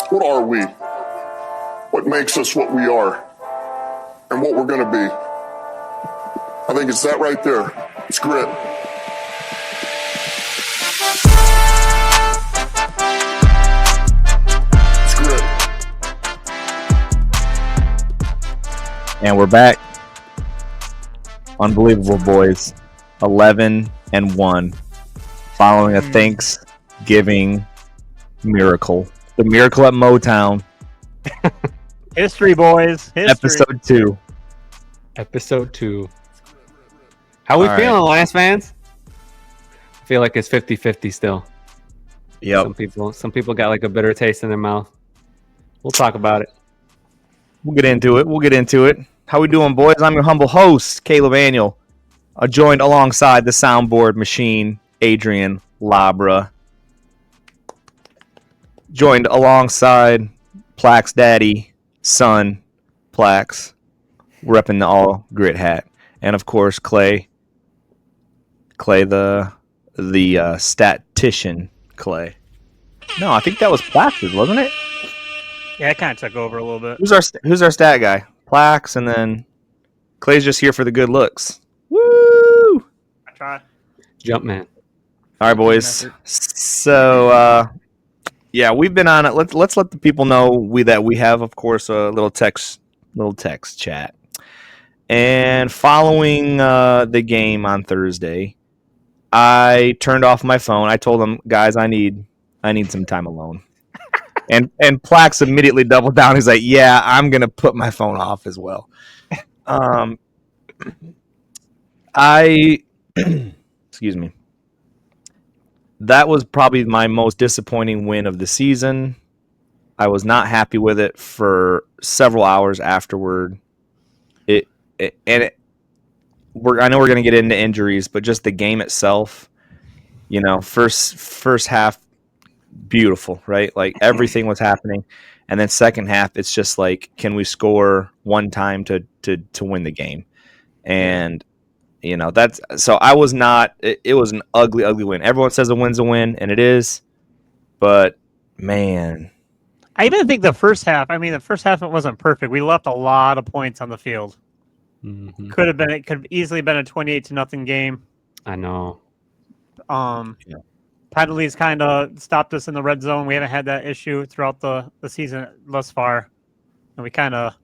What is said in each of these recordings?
What are we? What makes us what we are? And what we're going to be? I think it's that right there. It's grit. It's grit. And we're back. Unbelievable, boys. 11-1 following a Thanksgiving miracle. The miracle at Motown. History, boys. History. Episode 2. How we feeling, Lions fans? I feel like it's 50-50 still. Yep. Some people got like a bitter taste in their mouth. We'll talk about it. We'll get into it. How we doing, boys? I'm your humble host, Caleb Annual. Joined alongside the soundboard machine, Adrian Labra. Joined alongside Plax Daddy, son, Plax, repping the All Gritt hat. And, of course, Clay the statistician, Clay. No, I think that was Plax's, wasn't it? Yeah, it kind of took over a little bit. Who's our stat guy? Plax, and then Clay's just here for the good looks. Woo! I try. Jump man. All right, boys. So, yeah, we've been on it. Let's let the people know that we have, of course, a little text chat. And following the game on Thursday, I turned off my phone. I told them, guys, I need some time alone. And Plax immediately doubled down. He's like, yeah, I'm going to put my phone off as well. Excuse me. That was probably my most disappointing win of the season. I was not happy with it for several hours afterward. I know we're going to get into injuries, but just the game itself, first half, beautiful, right? Like everything was happening, and then second half, it's just like, can we score one time to win the game? And that's so. I was not. It was an ugly win. Everyone says a win's a win, and it is, but man, I even think the first half. It wasn't perfect. We left a lot of points on the field. Mm-hmm. It could have easily been a 28-0 game. I know. Penalties kind of stopped us in the red zone. We haven't had that issue throughout the season thus far, and we kind of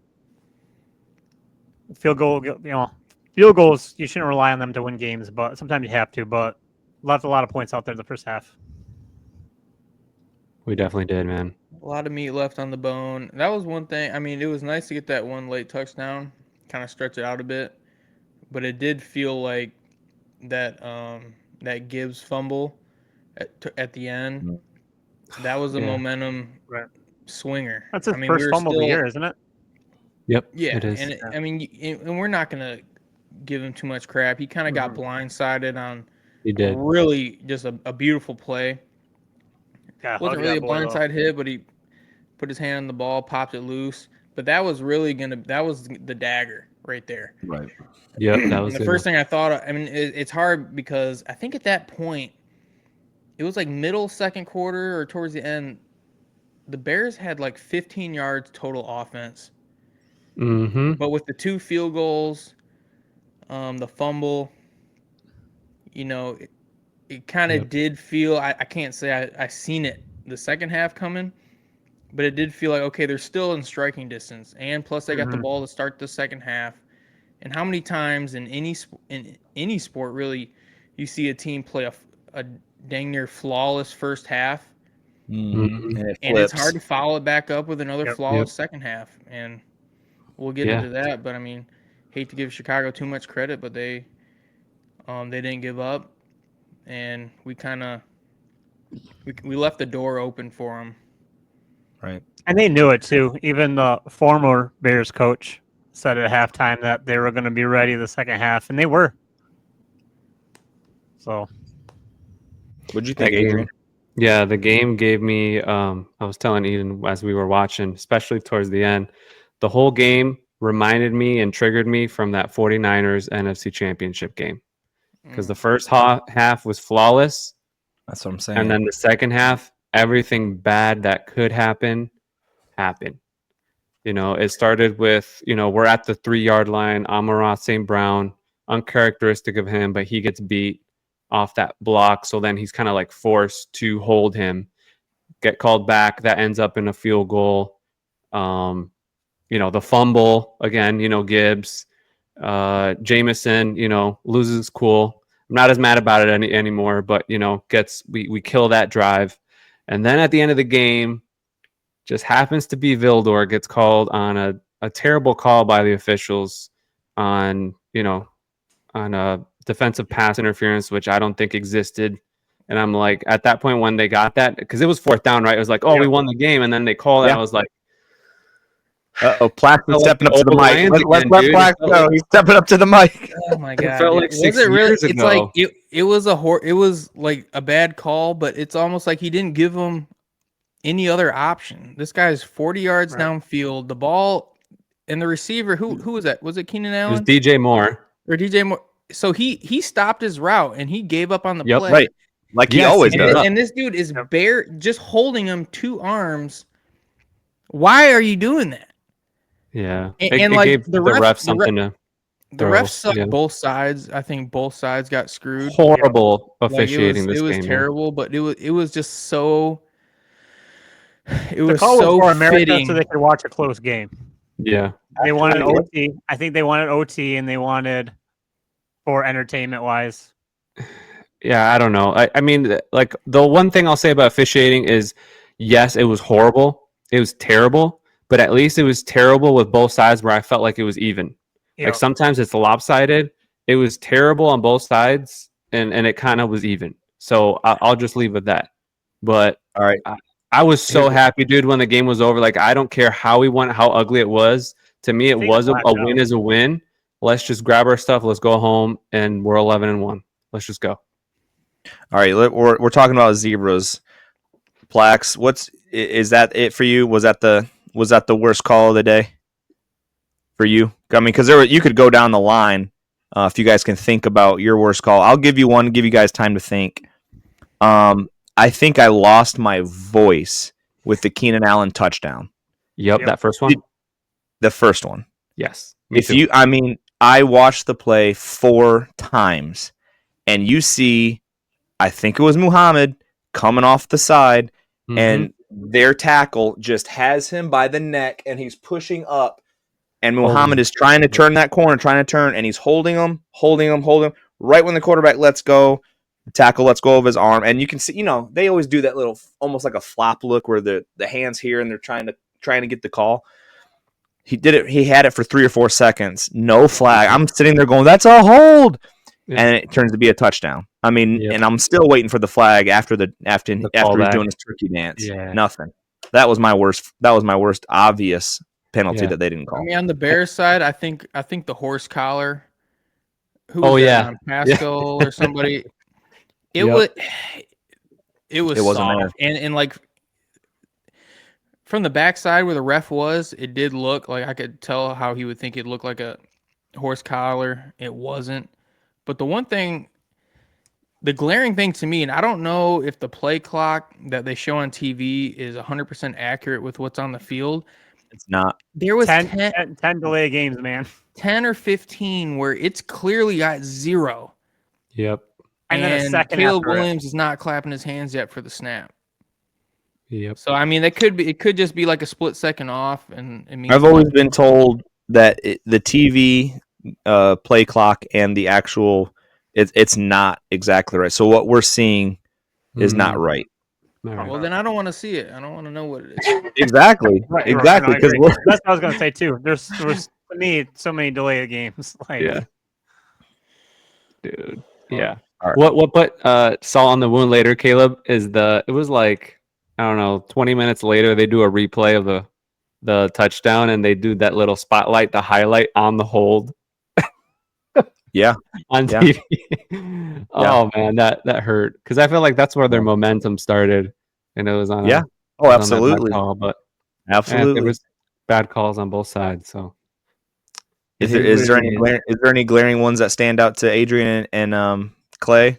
field goals. You shouldn't rely on them to win games, but sometimes you have to. But left a lot of points out there in the first half. We definitely did, man. A lot of meat left on the bone. That was one thing. I mean, it was nice to get that one late touchdown, kind of stretch it out a bit, but it did feel like that Gibbs fumble at the end. That was a momentum swinger. That's his first fumble of the year, isn't it? Yep. Yeah, it is. And we're not gonna give him too much crap. He kind of got blindsided on. He did. Really, just a beautiful play. Yeah, it wasn't really a blindside hit, but he put his hand on the ball, popped it loose. But that was that was the dagger right there. right. Yep, that was the first thing I thought of. I mean, it's hard because I think at that point, it was like middle second quarter or towards the end, the Bears had like 15 yards total offense. Mm-hmm. But with the 2 field goals, the fumble, it kind of did feel, I can't say I seen it the second half coming, but it did feel like, okay, they're still in striking distance. And plus they got the ball to start the second half. And how many times in any sport really you see a team play a dang near flawless first half, and it's hard to follow it back up with another flawless second half. And we'll get into that, but I mean, hate to give Chicago too much credit, but they didn't give up, and we left the door open for them. Right. And they knew it too. Even the former Bears coach said at halftime that they were going to be ready the second half, and they were. So, what'd you think, Adrian? Yeah, the game gave me. I was telling Aidan as we were watching, especially towards the end, the whole game reminded me and triggered me from that 49ers NFC Championship game. Because the first half was flawless. That's what I'm saying. And then the second half, everything bad that could happen happen. It started with, we're at the 3-yard line. Amon-Ra St. Brown, uncharacteristic of him, but he gets beat off that block. So then he's kind of like forced to hold him, get called back. That ends up in a field goal. The fumble again, Gibbs, Jameson, loses cool. I'm not as mad about it anymore, but we kill that drive. And then at the end of the game, just happens to be Vildor gets called on a terrible call by the officials on a defensive pass interference, which I don't think existed. And I'm like, at that point when they got that, because it was 4th down, right? It was like, we won the game. And then they called it. I was like, Plaxton's stepping up to the mic. Let's let Plaxton go. He's stepping up to the mic. Oh my god! It felt like 6 it really? years It's ago. like it was like a bad call, but it's almost like he didn't give him any other option. This guy's 40 yards downfield. The ball and the receiver. Who was that? Was it Keenan Allen? It was DJ Moore. Or DJ Moore. So he stopped his route and he gave up on the play. Right. Like he always does. And this dude is just holding him 2 arms. Why are you doing that? Yeah. And it like gave the ref something to the refs sucked both sides. I think both sides got screwed. Horrible officiating this game. It was terrible, but it was just so. It the was call so was for America fitting. so they could watch a close game. Yeah. They wanted OT. I think they wanted OT, and they wanted for entertainment wise. Yeah, I don't know. I mean, like the one thing I'll say about officiating is, yes, it was horrible. It was terrible. But at least it was terrible with both sides where I felt like it was even. Yeah. Like sometimes it's lopsided. It was terrible on both sides, and it kind of was even. So I'll just leave with that. But all right, I was so happy, dude, when the game was over. Like, I don't care how we went, how ugly it was. To me, it was a win is a win. Let's just grab our stuff. Let's go home, and we're 11-1. Let's just go. All right, we're talking about zebras. Plax, is that it for you? Was that the worst call of the day for you? I mean, because you could go down the line if you guys can think about your worst call. I'll give you one, give you guys time to think. I think I lost my voice with the Keenan Allen touchdown. Yep. That first one? The first one. Yes. I watched the play 4 times, and you see, I think it was Muhammad coming off the side, and their tackle just has him by the neck, and he's pushing up, and Muhammad is trying to turn that corner, and he's holding him. Right when the quarterback lets go, the tackle lets go of his arm, and you can see, they always do that little, almost like a flop look where the hands here, and they're trying to get the call. He did it. He had it for 3 or 4 seconds. No flag. I'm sitting there going, "That's a hold," and it turns to be a touchdown. I mean, and I'm still waiting for the flag after he's doing his turkey dance. Yeah. Nothing. That was my worst. That was my worst obvious penalty that they didn't call. I mean, on the Bears side, I think the horse collar. Who was that, Pascal or somebody? It wasn't soft. And like from the backside where the ref was, it did look like I could tell how he would think it looked like a horse collar. It wasn't. But the glaring thing to me, and I don't know if the play clock that they show on TV is 100% accurate with what's on the field. It's not. There was 10 delay games, man. 10 or 15 where it's clearly got 0. Yep. And then a second Caleb Williams is not clapping his hands yet for the snap. Yep. So I mean, it could just be like a split second off, and it means I've always been told that the TV play clock and the actual it's not exactly right. So what we're seeing is not right. Well, then I don't want to see it. I don't want to know what it is. Exactly. Exactly. Because that's what I was going to say too. There was to me so many delayed games. Yeah. Dude. Yeah. Right. What put Saw on the wound later, Caleb, is it was like, I don't know, 20 minutes later they do a replay of the touchdown, and they do that little spotlight, the highlight on the hold. Yeah. On TV. Oh man, that hurt, because I feel like that's where their momentum started, and it was on. Yeah. Absolutely. Call, but absolutely, there was bad calls on both sides. So, is there any glaring ones that stand out to Adrian and Clay?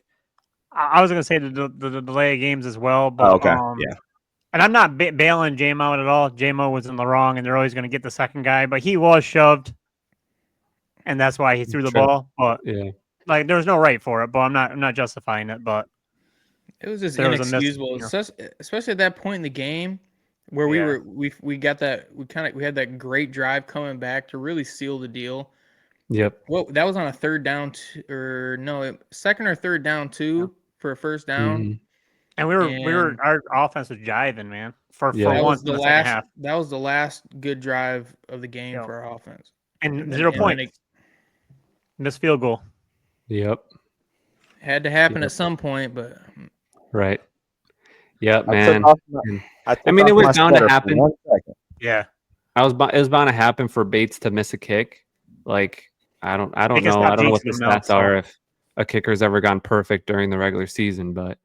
I was going to say the delay games as well, but yeah. And I'm not bailing J-Mo at all. J-Mo was in the wrong, and they're always going to get the second guy. But he was shoved, and that's why he threw the ball. But Yeah. like, there was no right for it. But I'm not justifying it. But It was just there was a miss, inexcusable, especially at that point in the game where we got that we had that great drive coming back to really seal the deal. Yep. Well, that was on a third down second or third down for a first down. Mm-hmm. And our offense was jiving, man. For Yeah. That once was the in the second last. half. That was the last good drive of the game Yep. for our offense. And 0 points. Missed field goal. Yep. Had to happen at some point, but Right. Yep, I man. I mean, it was bound to happen. Yeah. It was bound to happen for Bates to miss a kick. Like, I don't know. I don't know what the stats are if a kicker's ever gone perfect during the regular season, but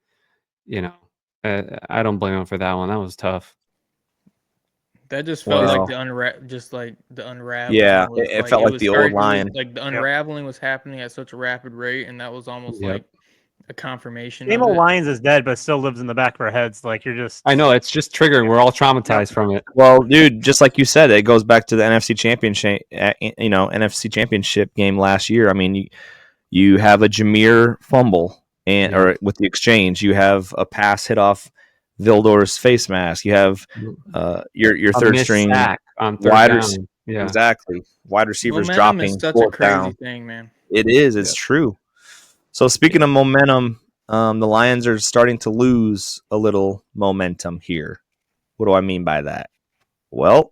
I don't blame him for that one. That was tough. that just felt like the unraveling. Yeah, was it felt like the old Lion. Like the unraveling was happening at such a rapid rate, and that was almost like a confirmation. Same old Lions is dead, but still lives in the back of our heads. Like, you're just. I know, it's just triggering. We're all traumatized from it. Well, dude, just like you said, it goes back to the NFC Championship game last year. I mean, you have a Jameer fumble or with the exchange, you have a pass hit off Vildor's face mask. You have your third string sack on third down. Yeah, exactly. Wide receivers Momentum dropping. is such a crazy thing, man. It is. It's true. So speaking of momentum, the Lions are starting to lose a little momentum here. What do I mean by that? Well,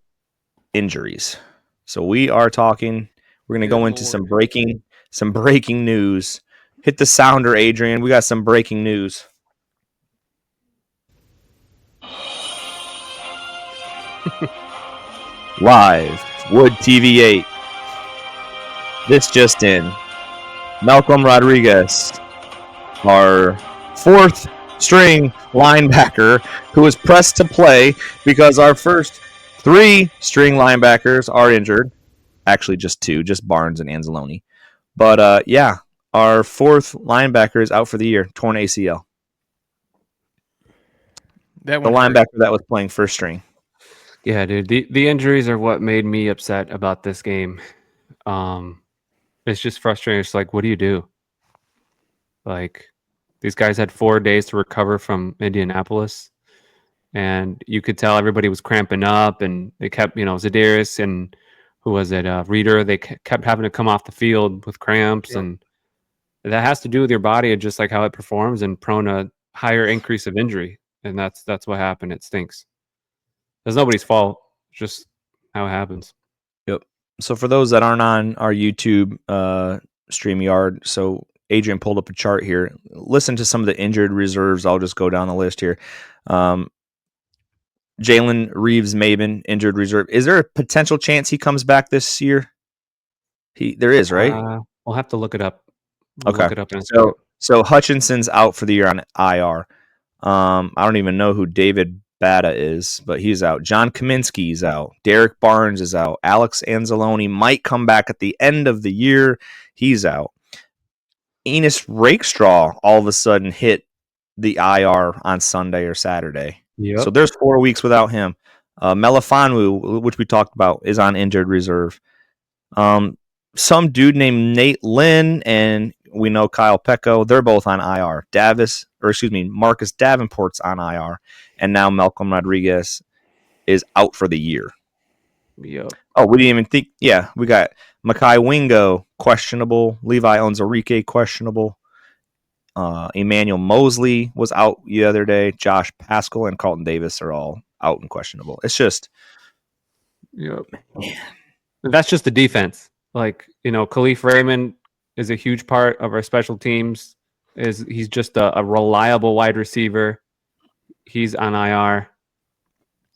injuries. So we are talking. We're going to go into some breaking news. Hit the sounder, Adrian. We got some breaking news. Live, Wood TV 8. This just in. Malcolm Rodriguez, our fourth string linebacker, who was pressed to play because our first three string linebackers are injured. Actually, just two, just Barnes and Anzalone. But our fourth linebacker is out for the year, torn ACL. The linebacker that was playing first string. Yeah, dude. The injuries are what made me upset about this game. It's just frustrating. It's like, what do you do? Like, these guys had 4 days to recover from Indianapolis, and you could tell everybody was cramping up, and they kept, Za'Darius and who was it, Reader, they kept having to come off the field with cramps, and that has to do with your body and just like how it performs and prone a higher increase of injury, and that's what happened. It stinks. It's nobody's fault, just how it happens. Yep. So for those that aren't on our YouTube StreamYard, so Adrian pulled up a chart here. Listen to some of the injured reserves. I'll just go down the list here. Jalen Reeves-Maben, injured reserve. Is there a potential chance he comes back this year? There is, right? We'll have to look it up. Look it up so Hutchinson's out for the year on IR. I don't even know who David Bata is, but he's out. John Kaminsky's out. Derek Barnes is out. Alex Anzalone might come back at the end of the year. He's out. Enos Rakestraw all of a sudden hit the IR on Sunday or Saturday. Yep. So there's 4 weeks without him. Melifonwu, which we talked about, is on injured reserve. Some dude named Nate Lynn and we know Kyle Pecco, they're both on IR. Marcus Davenport's on IR. And now Malcolm Rodriguez is out for the year. Yep. Oh, we didn't even think. Yeah, we got Makai Wingo, questionable. Levi Onwuzurike, questionable. Emmanuel Mosley was out the other day. Josh Pascal and Carlton Davis are all out and questionable. It's just... Yep. That's just the defense. Like, Khalif Raymond is a huge part of our special teams. He's just a reliable wide receiver. He's on IR.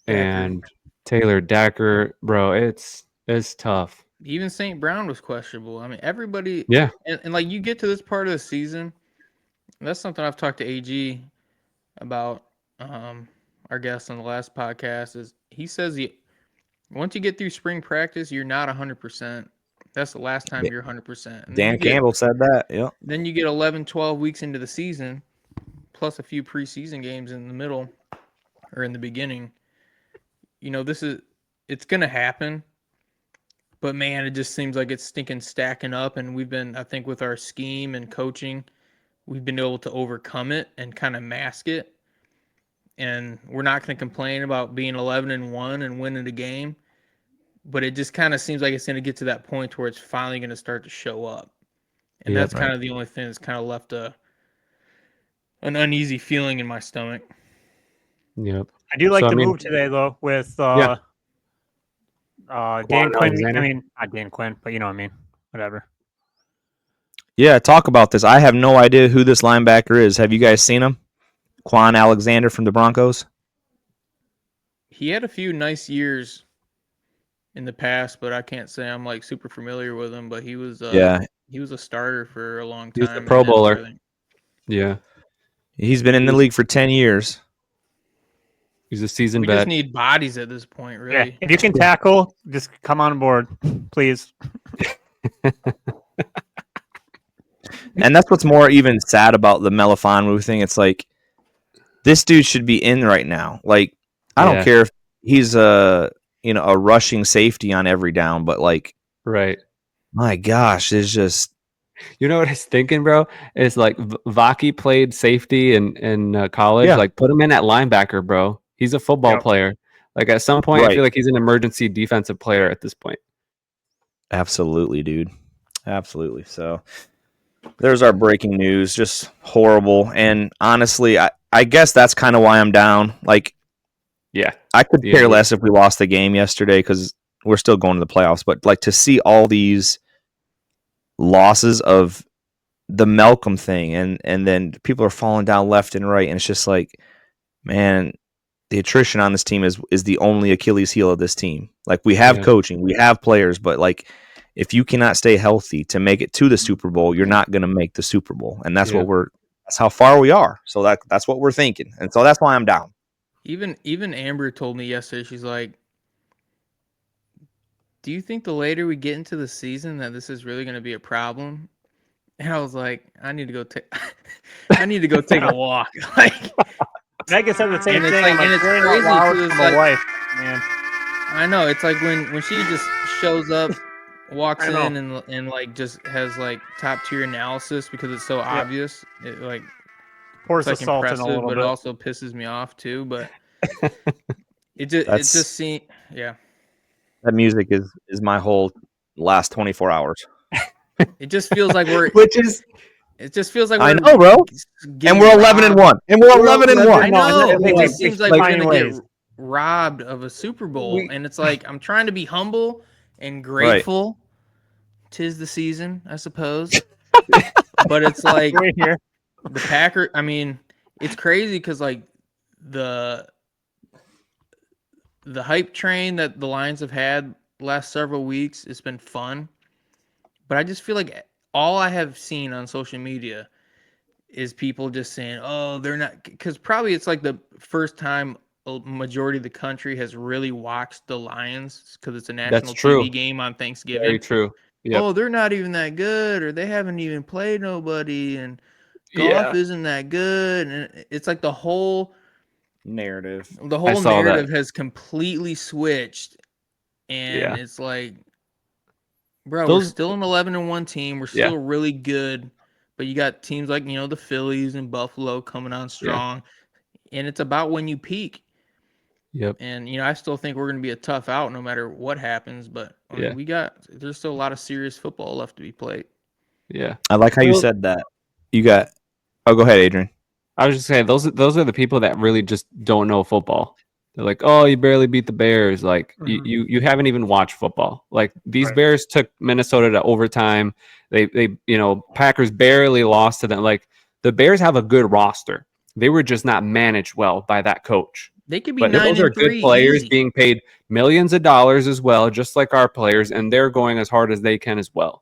And Taylor Decker, bro, it's tough. Even St. Brown was questionable. I mean, everybody. Yeah. And like, you get to this part of the season, that's something I've talked to AG about. Our guest on the last podcast is he says once you get through spring practice, you're not 100%. That's the last time you're 100%. Dan Campbell said that. Yep. Then you get 11, 12 weeks into the season, plus a few preseason games in the middle. or in the beginning, it's going to happen. But man, it just seems like it's stinking stacking up, and I think with our scheme and coaching, we've been able to overcome it and kind of mask it. And we're not going to complain about being 11-1 and winning a game, but it just kind of seems like it's going to get to that point where it's finally going to start to show up. And that's kind of the only thing that's kind of left an uneasy feeling in my stomach. Yep. I do like the move today, though, with Dan Quinn. Alexander. I mean, not Dan Quinn, but you know what I mean. Whatever. Yeah, talk about this. I have no idea who this linebacker is. Have you guys seen him? Quan Alexander from the Broncos? He had a few nice years in the past, but I can't say I'm like super familiar with him. But he was he was a starter for a long time. He was a Pro Bowler. Yeah. He's been in the league for 10 years. He's a seasoned We vet. just need bodies at this point, really. Yeah. If you can tackle, just come on board, please. And that's what's more even sad about the Melifonwu thing. It's like, this dude should be in right now. Like, I don't care if he's a rushing safety on every down, but like, right. My gosh, it's just. You know what I was thinking, bro? It's like Vaki played safety in college. Yeah. Like, put him in at linebacker, bro. He's a football player. Like, at some point, I feel like he's an emergency defensive player at this point. Absolutely, dude. Absolutely. So there's our breaking news. Just horrible. And honestly, I guess that's kind of why I'm down. Like, yeah, I could care less if we lost the game yesterday because we're still going to the playoffs. But like, to see all these losses of the Malcolm thing, and then people are falling down left and right, and it's just like, man, the attrition on this team is the only Achilles heel of this team. Like, we have coaching, we have players, but like, if you cannot stay healthy to make it to the Super Bowl, you're not going to make the Super Bowl, and that's that's how far we are. So that's what we're thinking, and so that's why I'm down. Even Amber told me yesterday, she's like, do you think the later we get into the season that this is really going to be a problem? And I was like, I need to go take a walk. Like, Megan said the same thing. And it's crazy because my wife, man. I know, it's like when she just shows up, walks in and like just has like top tier analysis because it's so obvious. It like pours it's the like salt in a impressive, little but bit. it also pisses me off too. But it just seems That music is my whole last 24 hours. It just feels like we're It just feels like I know, bro. And we're 11-1. And we're 11-1. I know. It It just seems like we're gonna anyways. get robbed of a Super Bowl, and it's like I'm trying to be humble and grateful. Tis the season, I suppose. But it's like Right here. the Packers. I mean, it's crazy because like the hype train that the Lions have had last several weeks, it's been fun. But I just feel like all I have seen on social media is people just saying, oh, they're not, because probably it's like the first time a majority of the country has really watched the Lions because it's a national TV game on Thanksgiving. Very true. Yep. Oh, they're not even that good, or they haven't even played nobody, and golf isn't that good. And it's like the whole narrative. The whole narrative has completely switched, and it's like, bro, we're still an 11-1 team. We're still really good, but you got teams like the Phillies and Buffalo coming on strong, and it's about when you peak. Yep. And I still think we're going to be a tough out no matter what happens, but I mean, there's still a lot of serious football left to be played. Yeah. I like how you said that. You got. Oh, go ahead, Adrian. I was just saying those are the people that really just don't know football. They're like, oh, you barely beat the Bears. Like you haven't even watched football. Like these Bears took Minnesota to overtime. They Packers barely lost to them. Like the Bears have a good roster. They were just not managed well by that coach. They could be but 9-3. Those are good players easy. Being paid millions of dollars as well, just like our players, and they're going as hard as they can as well.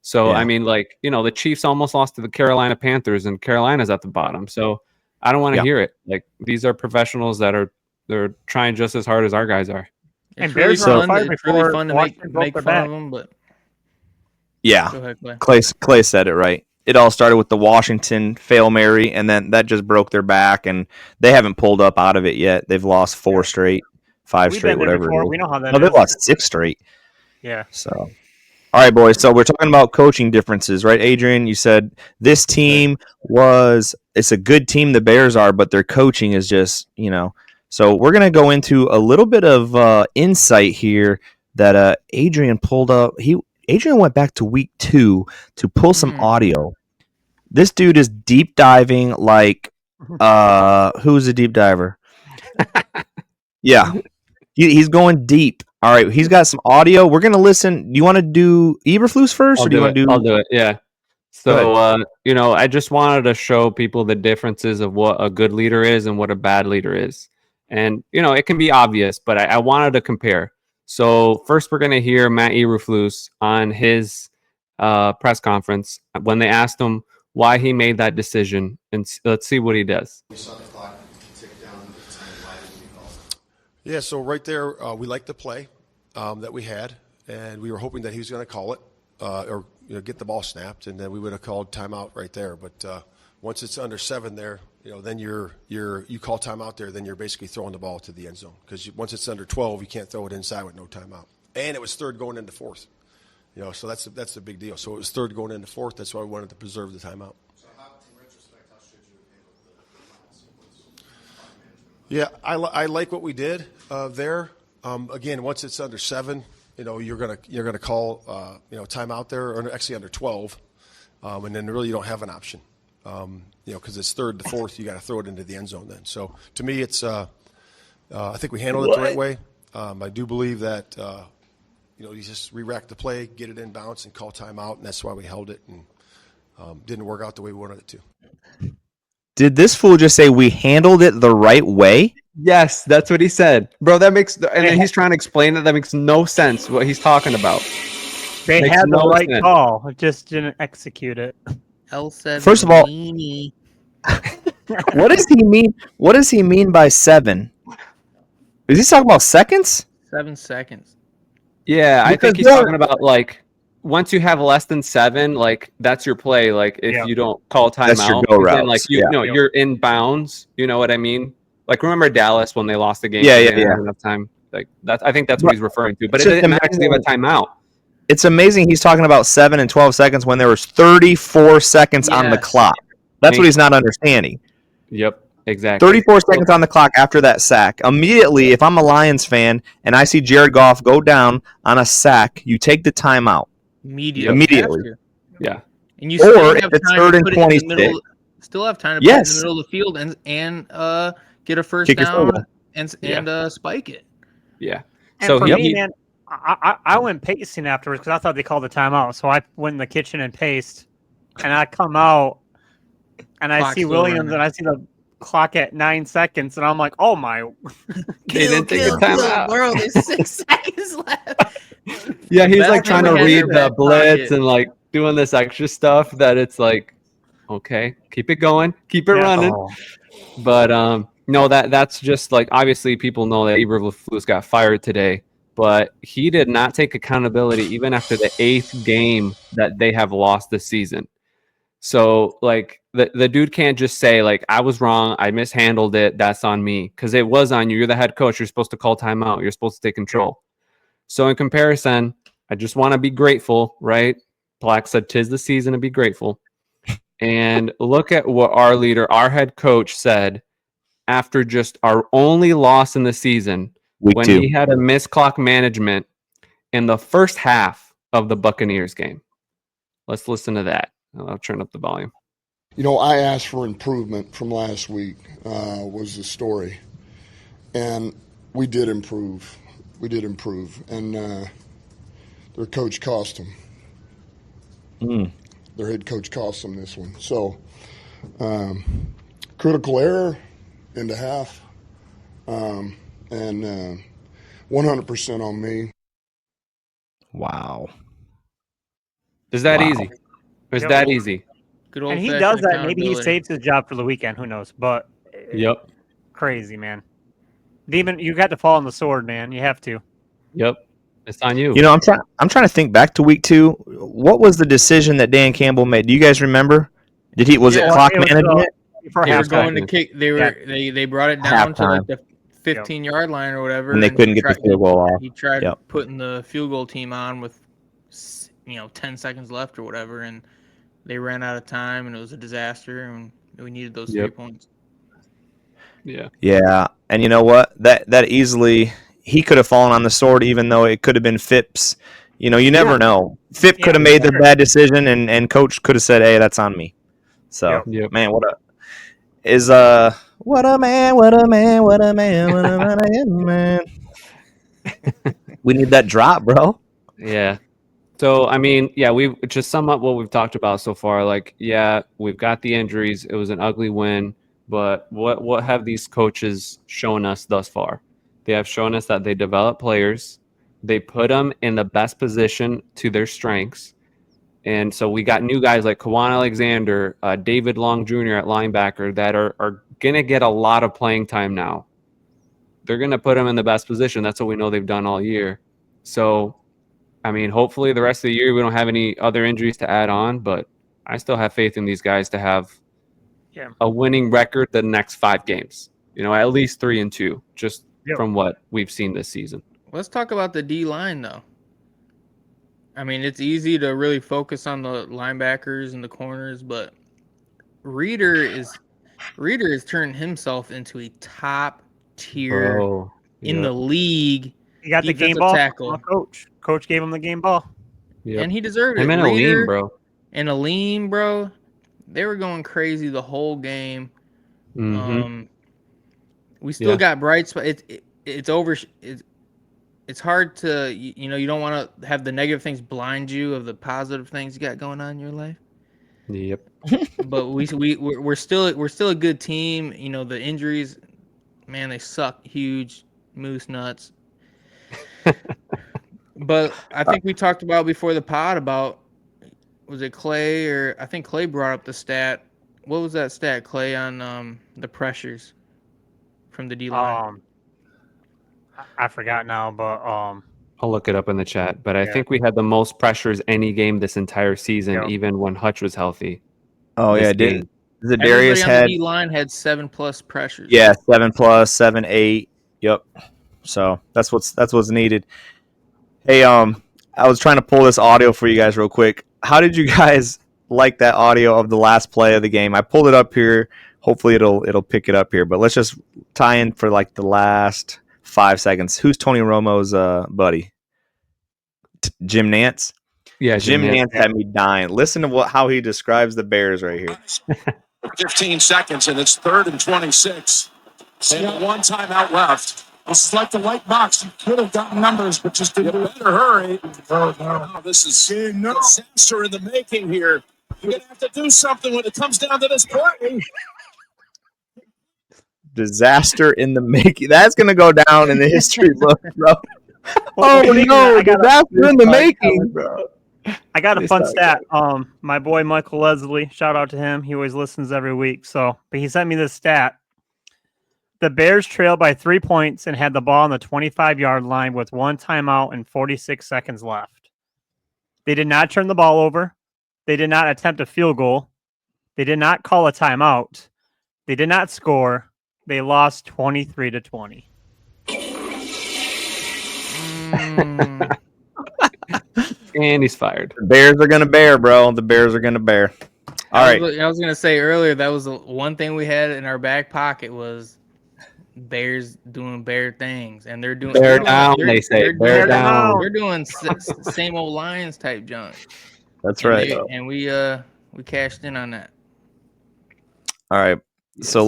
So, I mean, like, the Chiefs almost lost to the Carolina Panthers, and Carolina's at the bottom. So I don't want to hear it. Like, these are professionals they're trying just as hard as our guys are. It's really fun to make fun of them, but yeah, go ahead, Clay said it right. it all started with the Washington Fail Mary, and then that just broke their back, and they haven't pulled up out of it yet. They've lost 4 straight, 5 We've straight, been there whatever. before. It is. We know how that No, is. they've lost 6 straight. Yeah. So, all right, boys. So we're talking about coaching differences, right? Adrian, you said this team it's a good team, the Bears are, but their coaching is just, So we're going to go into a little bit of insight here that Adrian pulled up. Adrian went back to week 2 to pull some audio. This dude is deep diving like who's a deep diver? Yeah. He's going deep. All right, he's got some audio. We're gonna listen. Do you want to do Eberflus first, or do you want to do? I'll do it. Yeah. So I just wanted to show people the differences of what a good leader is and what a bad leader is, and it can be obvious, but I wanted to compare. So first, we're gonna hear Matt Eberflus on his press conference when they asked him why he made that decision, and let's see what he does. Yeah, so right there, we liked the play that we had, and we were hoping that he was going to call it or get the ball snapped, and then we would have called timeout right there. But once it's under 7 there, then you call timeout there, then you're basically throwing the ball to the end zone because once it's under 12, you can't throw it inside with no timeout. And it was 3rd going into 4th, so that's a big deal. So it was 3rd going into 4th. That's why we wanted to preserve the timeout. Yeah, I like what we did there. Again, once it's under 7, you're gonna call timeout there, or actually under 12, and then really you don't have an option. Because it's 3rd to 4th, you got to throw it into the end zone then. So to me, it's I think we handled it the right way. I do believe that you just re-rack the play, get it in bounce, and call timeout, and that's why we held it, and didn't work out the way we wanted it to. Did this fool just say we handled it the right way? Yes, that's what he said, bro. That makes, and then he's trying to explain it. That makes no sense what he's talking about. They Makes had the no right sense. call, just didn't execute it. L7. First of all, what does he mean? What does he mean by 7? Is he talking about seconds? 7 seconds. Yeah, I think he's Because talking about like once you have less than 7, like that's your play. Like if you don't call That's your timeout, go then like routes, you're in bounds. You know what I mean? Like remember Dallas when they lost the game? Yeah, they yeah, didn't yeah. have enough time. Like that. I think that's what he's referring to. But it Just didn't matter to give a timeout. It's amazing he's talking about 7 and 12 seconds when there was 34 seconds on the Yes. clock. That's what he's not understanding. Yep, exactly. 34 seconds on the clock after that sack. Immediately, if I'm a Lions fan and I see Jared Goff go down on a sack, you take the timeout. Immediately. Yeah. And you Or still if have it's time 3rd to and put it in the 26. middle. Still have time to put it in Yes. the middle of the field and get a first Kick your field down goal. and spike it. Yeah. And So for he, me, man, I went pacing afterwards because I thought they called the timeout. So I went in the kitchen and paced, and I come out, and I Clock's see still Williams, running. and I see the clock at 9 seconds, and I'm like, oh my. they didn't take the timeout. Bro, there's 6 seconds left. Yeah, he's Best like trying to thing we had read in the that blitz pocket. and like doing this extra stuff that it's like, okay, keep it going, keep it running. Oh. But no, that's just like obviously people know that Eberflus got fired today, but he did not take accountability even after the 8th game that they have lost this season. So like the dude can't just say like I was wrong, I mishandled it, that's on me, because it was on you. You're the head coach. You're supposed to call timeout. You're supposed to take control. So in comparison, I just want to be grateful, right? Black said, "'Tis the season to be grateful." And look at what our leader, our head coach, said after just our only loss in the season Week when 2. he had a missed clock management in the first half of the Buccaneers game. Let's listen to that. I'll turn up the volume. I asked for improvement from last week, was the story. And we did improve. And their coach cost them. Their head coach cost them this one. So, critical error into half, and 100% on me. Wow. Is that Wow. easy? It's Yep. that easy. Good And he old-fashioned does that. Maybe he accountability. saves his job for the weekend. Who knows? But Yep. crazy, man. Demon, you got to fall on the sword, man. You have to. Yep. It's on you. You know, I'm trying to think back to week 2. What was the decision that Dan Campbell made? Do you guys remember? Was it clock management? They were going to kick. They brought it down to like the 15-yard line or whatever, and they couldn't get the field goal off. He tried putting the field goal team on with 10 seconds left or whatever, and they ran out of time, and it was a disaster, and we needed those 3 points. Yeah, and you know what? That easily he could have fallen on the sword, even though it could have been Phipps. You know, you never know. Phipp could have made the bad decision, and coach could have said, "Hey, that's on me." So, man, what a man, what a man, what a man, what a man. We need that drop, bro. Yeah. So, I mean, we've just sum up what we've talked about so far. Like, we've got the injuries. It was an ugly win, but what have these coaches shown us thus far? They have shown us that they develop players. They put them in the best position to their strengths. And so we got new guys like Kawan Alexander, David Long Jr. at linebacker that are going to get a lot of playing time now. They're going to put them in the best position. That's what we know they've done all year. So, I mean, hopefully the rest of the year we don't have any other injuries to add on, but I still have faith in these guys to have a winning record the next 5 games. You know, at least 3-2, just from what we've seen this season. Let's talk about the D-line, though. I mean, it's easy to really focus on the linebackers and the corners, but Reeder has turned himself into a top tier in the league. He got the game ball. Tackle. Coach gave him the game ball. Yep. And he deserved it. Him and Aleem, bro. And Aleem, bro. They were going crazy the whole game. Mm-hmm. We still got bright spots. It's over. It's hard to, you don't want to have the negative things blind you of the positive things you got going on in your life. Yep. But we're still a good team. You know, the injuries, man, they suck huge. Moose nuts. But I think we talked about before the pod about, was it Clay, or I think Clay brought up the stat. What was that stat, Clay, on the pressures from the D-line? I forgot now, but I'll look it up in the chat. But I think we had the most pressures any game this entire season, even when Hutch was healthy. Oh yeah, did Darius had the D-line had 7+ pressures. Yeah, 7+, 7, 8. Yep. So that's what's needed. Hey, I was trying to pull this audio for you guys real quick. How did you guys like that audio of the last play of the game? I pulled it up here. Hopefully it'll pick it up here. But let's just tie in for like the last 5 seconds. Who's Tony Romo's buddy? Jim Nantz? Yeah, Jim Nantz had me dying. Listen to how he describes the Bears right here. 15 seconds, and it's 3rd and 26. And 1 timeout left. This is like the white box. You could have gotten numbers, but just didn't. You better hurry. Oh, this is a disaster in the making here. You're going to have to do something when it comes down to this play. Disaster in the making. That's going to go down in the history book, bro. Oh, no. Disaster in the making, bro. I got a fun stat. My boy Michael Leslie, shout out to him. He always listens every week. But he sent me this stat. The Bears trailed by 3 points and had the ball on the 25-yard line with 1 timeout and 46 seconds left. They did not turn the ball over. They did not attempt a field goal. They did not call a timeout. They did not score. They lost 23-20. And he's fired. The Bears are going to bear, bro. The Bears are going to bear. All right. I was going to say earlier, that was the one thing we had in our back pocket was Bears doing bear things, and they're doing bear down. They say bear down. They're doing same old Lions type junk. That's right. And we cashed in on that. All right. Yes. So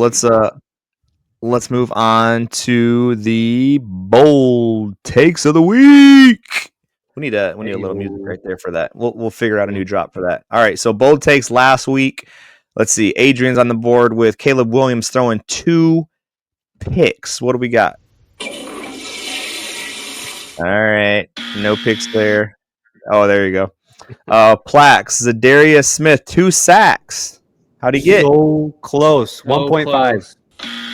let's move on to the bold takes of the week. We need a little music right there for that. We'll figure out a new drop for that. All right. So bold takes last week. Let's see. Adrian's on the board with Caleb Williams throwing 2 picks. What do we got? All right. No picks there. Oh, there you go. Plax, Zadarius Smith, 2 sacks. How'd he get? So close. 1.5.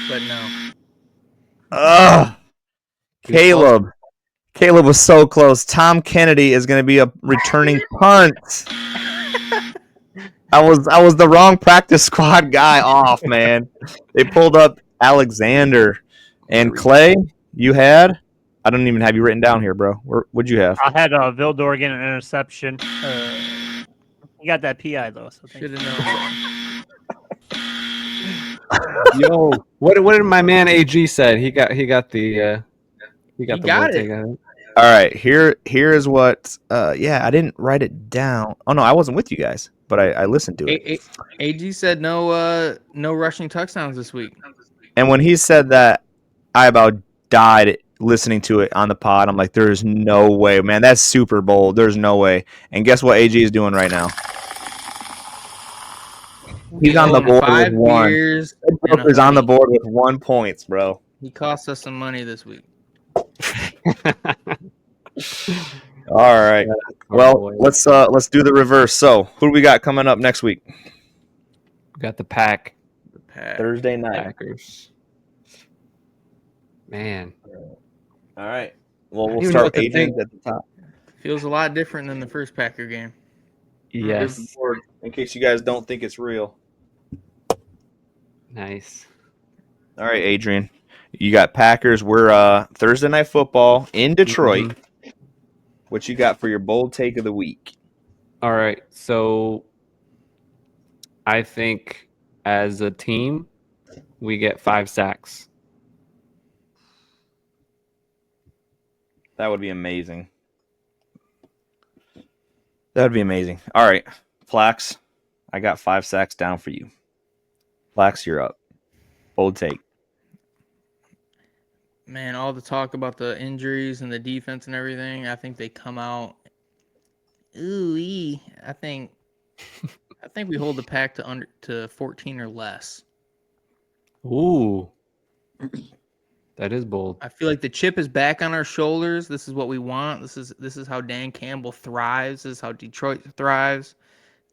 But no. Caleb Caleb was so close. Tom Kennedy is going to be a returning punt. I was the wrong practice squad guy off, man. They pulled up Alexander and Clay. You had? I don't even have you written down here, bro. What'd you have? I had Vildor get an interception. He got that PI though. So Should have known. Yo, what did my man AG said? He got the got it. All right, here is what. I didn't write it down. Oh no, I wasn't with you guys, but I listened to it. AG said no rushing touchdowns this week. And when he said that, I about died listening to it on the pod. I'm like, there's no way, man. That's super bold. There's no way. And guess what AG is doing right now? He's on the board with 1. He's on the board with 1 point, bro. He cost us some money this week. All right. Well, let's do the reverse. So, who do we got coming up next week? We got the Pack. Thursday night. Packers. Man. All right. Well, we'll start Aidan at the top. Feels a lot different than the first Packer game. Yes. In case you guys don't think it's real. Nice. All right, Adrian. You got Packers. We're Thursday Night Football in Detroit. Mm-hmm. What you got for your bold take of the week? All right. So I think as a team, we get 5 sacks. That would be amazing. That would be amazing. All right, Flax, I got 5 sacks down for you. Flax, you're up. Bold take. Man, all the talk about the injuries and the defense and everything, I think they come out. Ooh-wee. I think we hold the Pack to 14 or less. Ooh. That is bold. I feel like the chip is back on our shoulders. This is what we want. This is how Dan Campbell thrives. This is how Detroit thrives.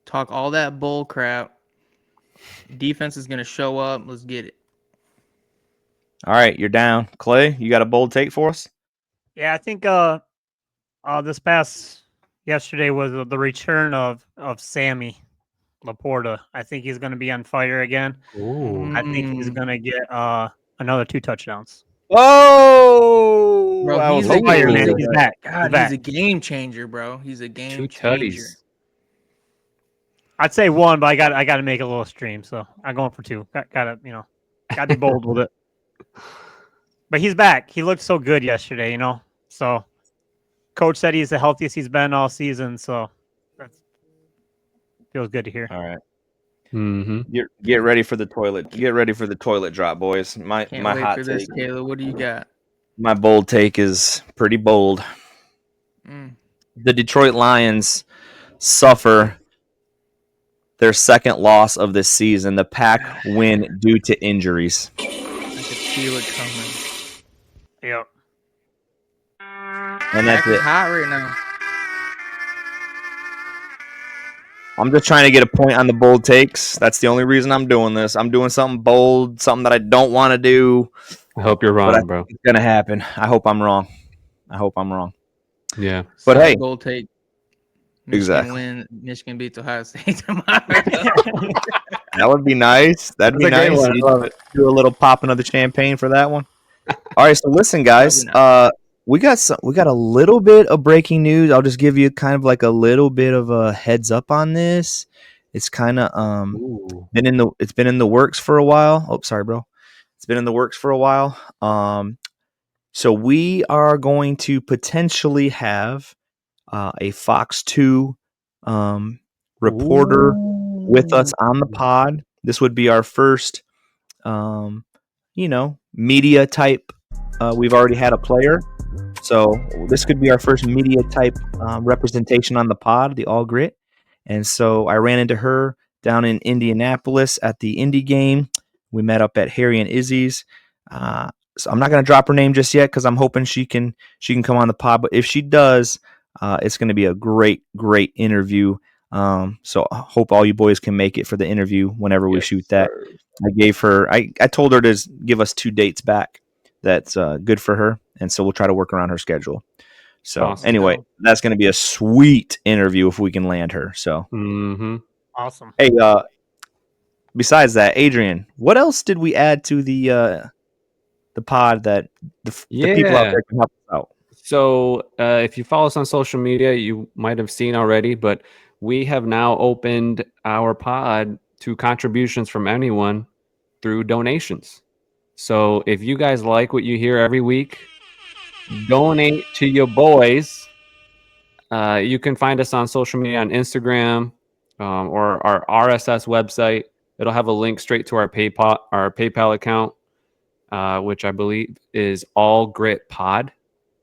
Talk all that bull crap. Defense is going to show up. Let's get it. All right, you're down. Clay, you got a bold take for us? Yeah, I think this past yesterday was the return of Sammy Laporta. I think he's going to be on fire again. Ooh. I think he's going to get another 2 touchdowns. Oh, bro, he's a fire, man. He's back. God, he's a game changer, bro. He's a game 2 changer. tutties. I'd say 1, but I got to make it a little extreme, so I'm going for 2. Gotta be bold with it. But he's back. He looked so good yesterday, So, coach said he's the healthiest he's been all season, so that feels good to hear. All right. Mm-hmm. Get ready for the toilet. Get ready for the toilet drop, boys. Can't my wait hot for take. this, Kayla. What do you got? My bold take is pretty bold. The Detroit Lions suffer their second loss of this season. The Pack win due to injuries. I could feel it coming. Yep. And that's it. Hot right now. I'm just trying to get a point on the bold takes. That's the only reason I'm doing this. I'm doing something bold, something that I don't want to do. I hope you're wrong, bro. It's going to happen. I hope I'm wrong. Yeah. But hey. Bold take. Exactly. Win. Michigan beats Ohio State tomorrow. That would be nice. That'd be nice. I love it. Do a little popping of the champagne for that one. All right, so listen, guys. We got a little bit of breaking news. I'll just give you kind of like a little bit of a heads up on this. It's kind of been in the works for a while. Oh, sorry, bro. It's been in the works for a while. So we are going to potentially have a Fox 2 reporter with us on the pod. This would be our first, media type. We've already had a player, so this could be our first media type representation on the pod, the All Gritt. And so I ran into her down in Indianapolis at the Indy game. We met up at Harry and Izzy's. So I'm not going to drop her name just yet because I'm hoping she can come on the pod. But if she does, it's going to be a great interview. So I hope all you boys can make it for the interview whenever we shoot that. Sir. I told her to give us 2 dates back. That's good for her. And so we'll try to work around her schedule. So Awesome. anyway, that's going to be a sweet interview if we can land her. So Awesome. Hey, besides that, Adrian, what else did we add to the pod that the people out there can help us out? So if you follow us on social media, you might have seen already, but we have now opened our pod to contributions from anyone through donations. So if you guys like what you hear every week, donate to your boys. You can find us on social media on Instagram or our RSS website. It'll have a link straight to our PayPal account, which I believe is All Gritt Pod,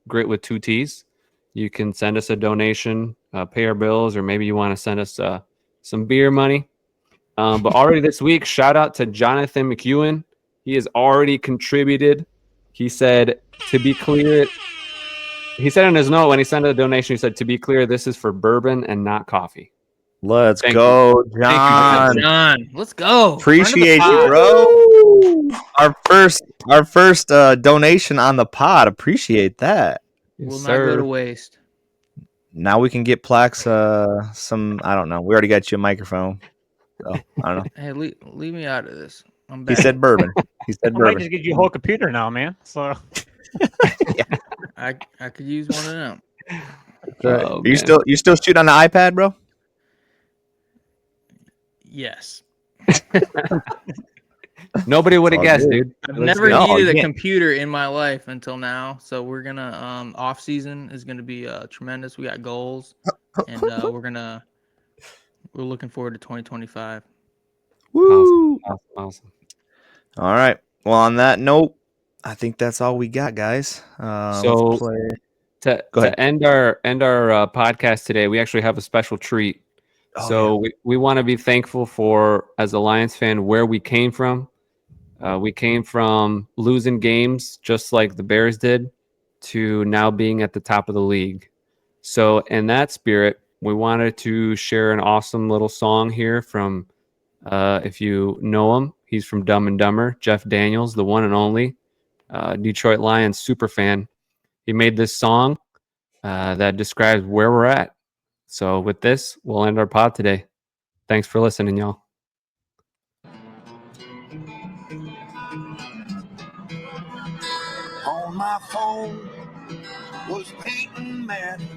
Grit with 2 T's. You can send us a donation, pay our bills, or maybe you want to send us some beer money. But already this week, shout out to Jonathan McEwen. He has already contributed. He said, to be clear, he said in his note when he sent a donation, he said, to be clear, this is for bourbon and not coffee. Let's go, John. Thank you, John. Let's go. Appreciate you, bro. Our first donation on the pod. Appreciate that. Will not go to waste. Now we can get Plax some. I don't know. We already got you a microphone. So I don't know. Hey, leave me out of this. I'm back. He said bourbon. He said I bourbon. might just get you a whole computer now, man. So I could use one of them. Are you still shooting on the iPad, bro? Yes. Nobody would have guessed, dude. I've never needed a computer in my life until now. So we're gonna off season is gonna be tremendous. We got goals, and we're looking forward to 2025. Woo! Awesome. All right. Well, on that note, I think that's all we got, guys. So to end our podcast today, we actually have a special treat. We want to be thankful for, as a Lions fan, where we came from. We came from losing games just like the Bears did to now being at the top of the league. So in that spirit, we wanted to share an awesome little song here from, if you know him, he's from Dumb and Dumber, Jeff Daniels, the one and only Detroit Lions super fan. He made this song that describes where we're at. So with this, we'll end our pod today. Thanks for listening, y'all. On my phone was Peyton Manning.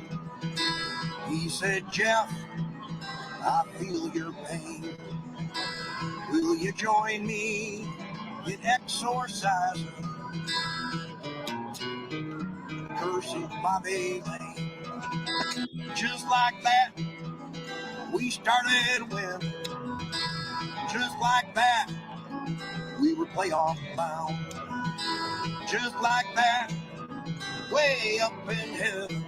He said, Jeff, I feel your pain. Will you join me in exorcising? Cursing Bobby Lane. Just like that, we started winning. Just like that, we were playoff bound. Just like that, way up in heaven,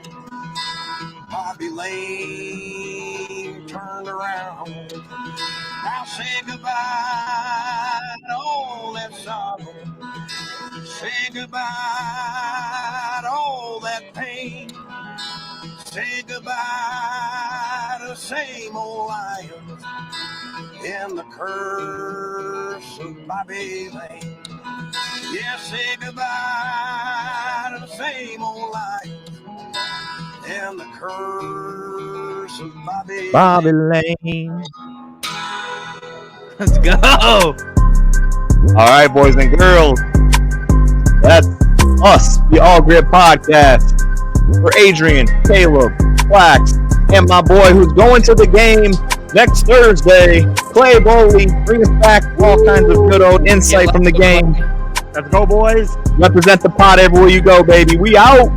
Bobby Lane turned around. Now say goodbye to all that sorrow. Say goodbye to all that pain. Say goodbye to the same old Lions and the curse of Bobby Lane. Yeah, say goodbye to the same old Lions and the curse of Bobby Lane. Let's go. All right, boys and girls. That's us, the All Gritt Podcast. For Adrian, Caleb, Flax, and my boy who's going to the game next Thursday, Clay Bowley, bring us back all kinds of good old insight from the game. Let's go, boys. Represent the pod everywhere you go, baby. We out.